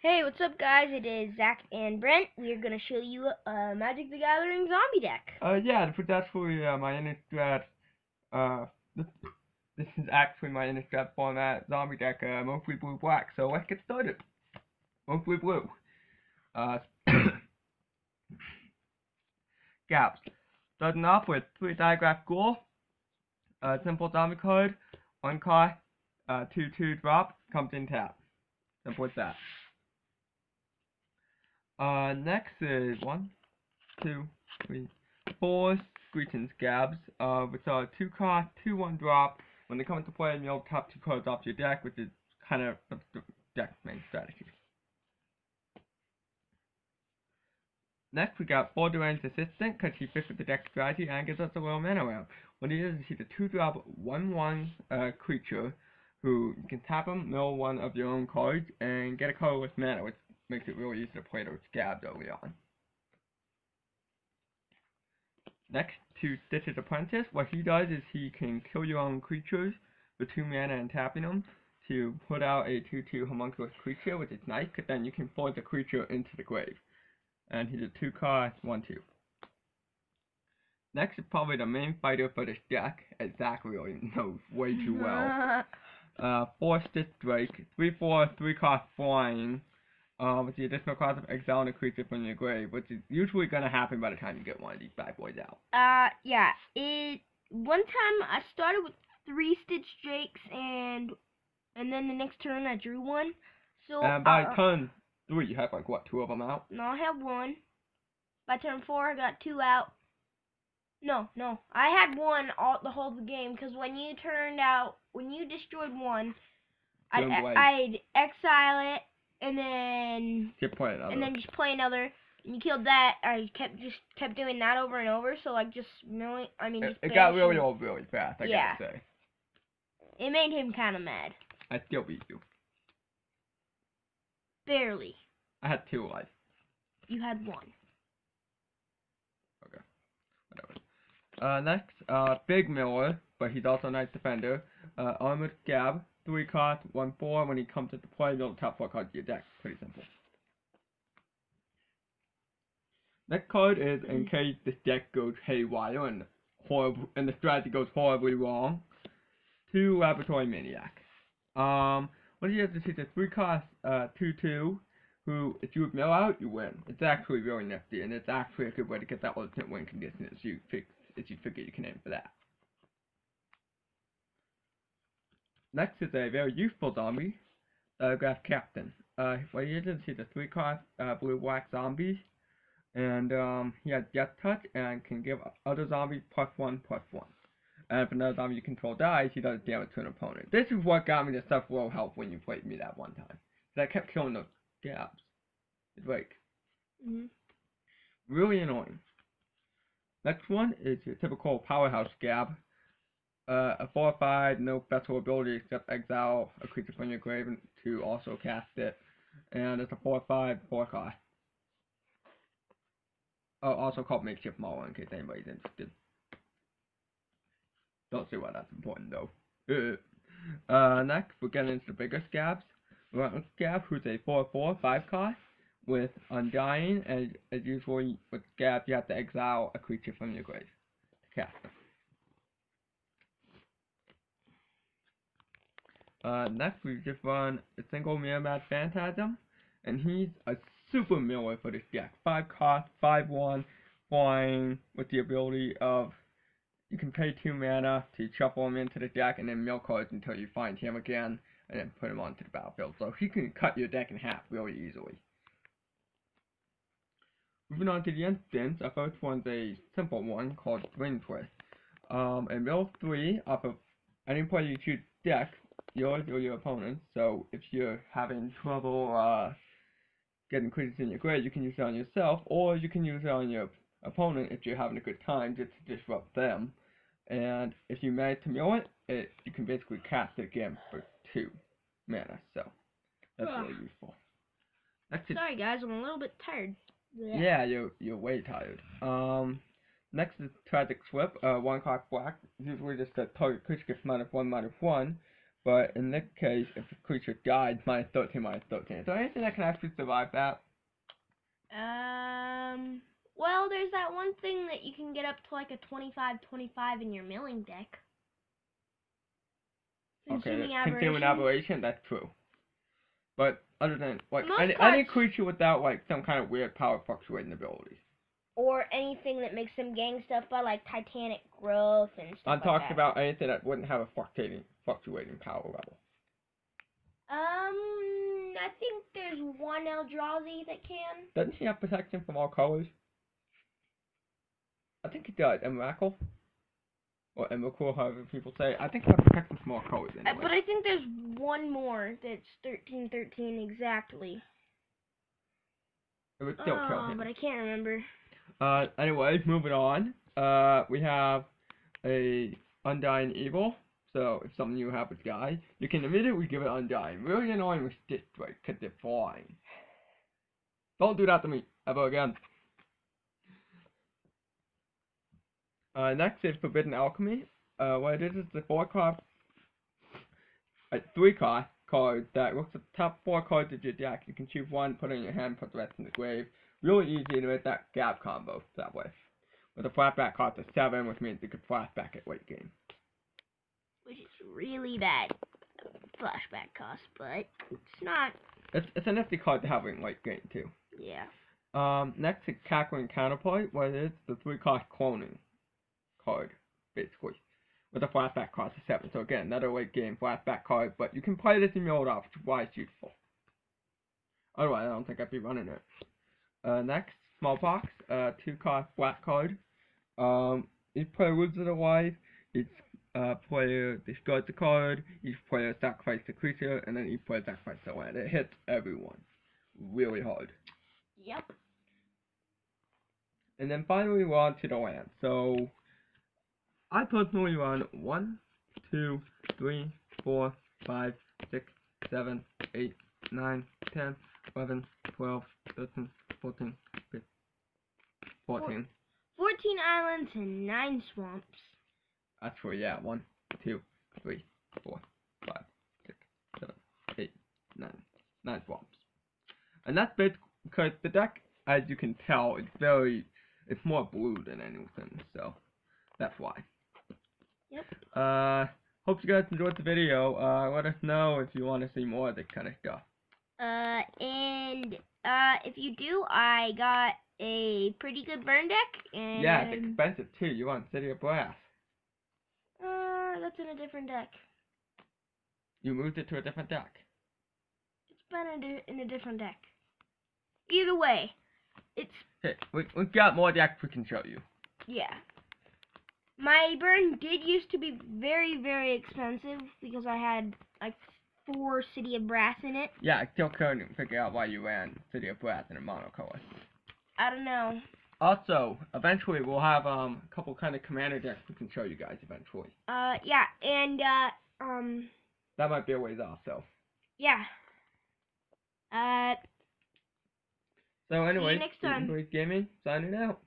Hey, what's up, guys? It is Zack and Brent. We are going to show you a Magic the Gathering zombie deck. Yeah, that's for my Innistrad. Uh, this, this is actually my Innistrad format zombie deck, mostly blue-black. So let's get started. Mostly blue. Uh, Gaps. Starting off with 3 Diagraph Ghoul, simple zombie card, 1 card, 2/2 drop, comes in tap. Simple as that. Next is 1, 2, 3, 4 Screeching Scabs, which are 2 cost, 2/1 drop. When they come into play, you'll top 2 cards off your deck, which is kind of the deck's main strategy. Next, we got Borderlands Assistant, because he fits with the deck strategy and gives us a little mana round. What he is he's a 2-drop, 1/1 creature, who you can tap him, mill one of your own cards, and get a card with mana, which makes it really easy to play those scabs early on. Next, to Stitch's Apprentice, what he does is he can kill your own creatures for 2 mana and tapping them to put out a 2/2 homunculus creature, which is nice, because then you can force the creature into the grave. And he's a 2 cost, 1/2. Next is probably the main fighter for this deck, as Zack really knows way too well. 4 Stitch Drake, 3/4, 3 cost flying, with the additional cost of exiling a creature from your grave, which is usually going to happen by the time you get one of these bad boys out. Yeah. One time I started with 3 Stitch Drakes, and then the next turn I drew one. So And by turn 3, you have like, what, 2 of them out? No, I have 1. By turn 4, I got 2 out. No, I had 1 the whole of the game, because when you destroyed 1, I'd exile it, and then just play another. And you killed that. I kept doing that over and over. So like just milling. It got really old really fast. I gotta say. It made him kind of mad. I still beat you. Barely. I had 2 life. You had 1. Okay. Whatever. Next, Big Miller, but he's also a nice defender. Armored Scab, 3 cost, 1/4. When he comes into play, you'll top 4 cards of your deck. Pretty simple. Next card is in case this deck goes haywire and the strategy goes horribly wrong. 2 Laboratory Maniac. What he does is he's a 3 cost, 2/2, who, if you mill out, you win. It's actually really nifty, and it's actually a good way to get that ultimate win condition if you figure you can aim for that. Next is a very useful zombie, Diagraph Captain. What he is he's a 3 cost, blue-black zombie, and he has Death Touch and can give other zombies +1/+1. And if another zombie you control dies, he does damage to an opponent. This is what got me the stuff will help when you played me that one time. Because I kept killing those scabs. It's like, really annoying. Next one is your typical powerhouse scab. A 4/5, no special ability except exile a creature from your grave to also cast it. And it's a 4/5, 4 cost. Oh, also called Makeshift Mauler in case anybody's interested. Don't see why that's important though. Next, we're getting into the bigger scabs. Relentless Scab, who's a 4/4, 5 cost with Undying, and as usual with Scab, you have to exile a creature from your grave to cast them. Next, we just run a single Mirror Phantasm, and he's a super miller for this deck. 5 cost, 5/1, flying, with the ability of you can pay 2 mana to shuffle him into the deck and then mill cards until you find him again, and then put him onto the battlefield. So he can cut your deck in half really easily. Moving on to the instance, our first one's a simple one called Spring Twist. And mill 3 off of any player you choose deck, yours or your opponent's. So if you're having trouble getting creatures in your grave, you can use it on yourself, or you can use it on your opponent if you're having a good time just to disrupt them. And if you manage to mill it, you can basically cast it again for 2 mana. So that's really useful. Sorry guys, I'm a little bit tired. Yeah, you're way tired. Next is Tragic Slip, 1 cost black. Usually just a target creature gets -1/-1 But in this case, if the creature died, -13, -13. Is there anything that can actually survive that? Well, there's that one thing that you can get up to like a 25/25 in your milling deck. Consuming aberration, that's true. But other than like any creature without like some kind of weird power fluctuating abilities. Or anything that makes them gang stuff by like Titanic growth and stuff I'm talking about anything that wouldn't have a fluctuating power level. I think there's one Eldrazi that can. Doesn't she have protection from all colors? I think it does. Emrakul? Or Emrakul, however people say. I think it has protection from all colors anyway. But I think there's one more that's 13/13 exactly. It would still kill him. But I can't remember. Anyway, moving on. We have a Undying Evil. So, if something you have with Guy, you can immediately give it Undying. Really annoying with Stitch Strike, because they're flying. Don't do that to me, ever again. Next is Forbidden Alchemy. What it is the 4-card, 3-card card that looks at the top 4 cards of your deck. You can choose one, put it in your hand, put the rest in the grave. Really easy to make that gap combo that way. With a flashback cost of 7, which means you could flashback at late game. Which is really bad flashback cost, but it's not. It's a nifty card to have in late game too. Yeah. Next is Cackling Counterpoint, what it is the 3-cost cloning card, basically. With a flashback cost of 7. So again, another late game flashback card, but you can play this in your old off, which is why it's useful. Otherwise, I don't think I'd be running it. Next, Smallpox, 2-cost black card. Each player loses a life, each player discards a card, each player sacrifices a creature, and then each player sacrifices a land. It hits everyone really hard. Yep. And then finally we're on to the land. So I personally run 1, 2, 3, 4, 5, 6, 7, 8, 9, 10, 11, 12, 13, 14, 15, 14. 14 islands and 9 swamps. Actually, yeah, 1, 2, 3, 4, 5, 6, 7, 8, 9. 9 swamps. And that's basically because the deck, as you can tell, it's more blue than anything, so that's why. Yep. Hope you guys enjoyed the video. Let us know if you want to see more of this kind of stuff. And if you do, I got a pretty good burn deck. And yeah, it's expensive too. You want City of Brass. That's in a different deck. You moved it to a different deck. It's been in a different deck. Either way, it's... Hey, we got more decks we can show you. Yeah. My burn did used to be very, very expensive because I had like 4 City of Brass in it. Yeah, I still couldn't figure out why you ran City of Brass in a monocolor. I don't know. Also, eventually we'll have a couple kind of commander decks we can show you guys eventually. Yeah, and that might be a ways off, so. Yeah. So anyway, see you next time. EatAndBreatheGaming signing out.